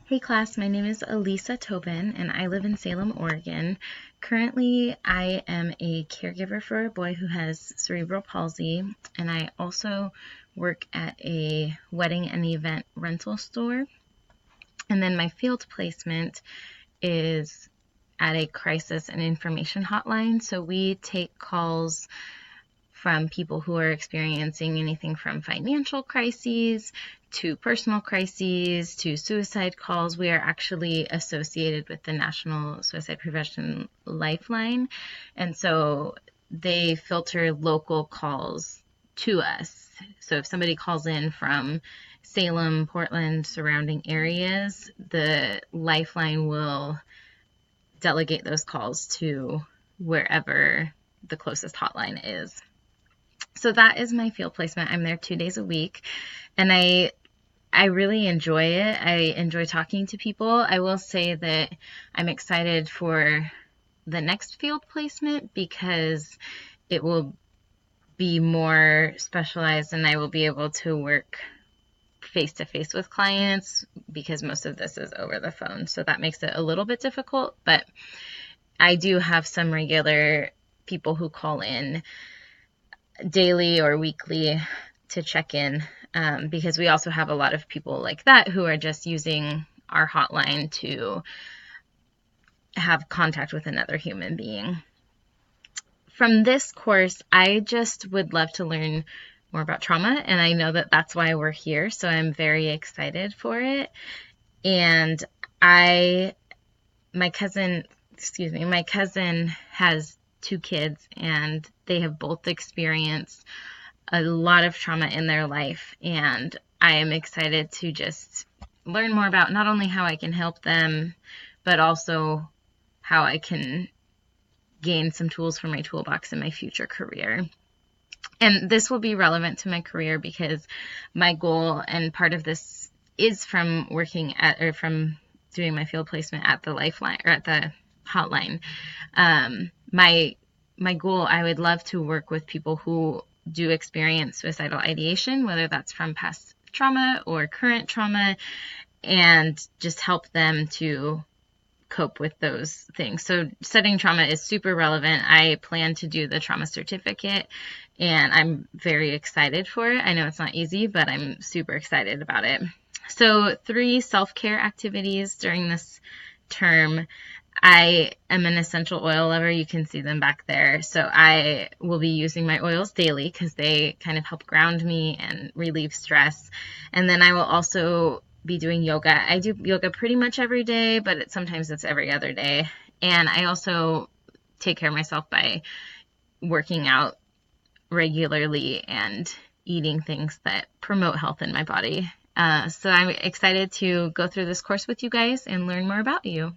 Hey class, my name is Elisa Tobin and I live in Salem, Oregon. Currently, I am a caregiver for a boy who has cerebral palsy, and I also work at a wedding and event rental store. And then my field placement is at a crisis and information hotline. So we take calls from people who are experiencing anything from financial crises to personal crises to suicide calls. We are actually associated with the National Suicide Prevention Lifeline, and so they filter local calls to us. So if somebody calls in from Salem, Portland, surrounding areas, the Lifeline will delegate those calls to wherever the closest hotline is. So that is my field placement. I'm there 2 days a week, and I really enjoy it. I enjoy talking to people. I will say that I'm excited for the next field placement because it will be more specialized and I will be able to work face-to-face with clients because most of this is over the phone. So that makes it a little bit difficult, but I do have some regular people who call in daily or weekly to check in, because we also have a lot of people like that who are just using our hotline to have contact with another human being. From this course, I just would love to learn more about trauma, and I know that that's why we're here, so I'm very excited for it. And my cousin has 2 kids, and they have both experienced a lot of trauma in their life, and I am excited to just learn more about not only how I can help them, but also how I can gain some tools for my toolbox in my future career. And this will be relevant to my career because my goal, and part of this is from from doing my field placement at the Lifeline or at the hotline. My goal, I would love to work with people who do experience suicidal ideation, whether that's from past trauma or current trauma, and just help them to cope with those things. So studying trauma is super relevant. I plan to do the trauma certificate, and I'm very excited for it. I know it's not easy, but I'm super excited about it. So 3 self-care activities during this term. I am an essential oil lover. You can see them back there. So I will be using my oils daily because they kind of help ground me and relieve stress. And then I will also be doing yoga. I do yoga pretty much every day, but sometimes it's every other day. And I also take care of myself by working out regularly and eating things that promote health in my body. So I'm excited to go through this course with you guys and learn more about you.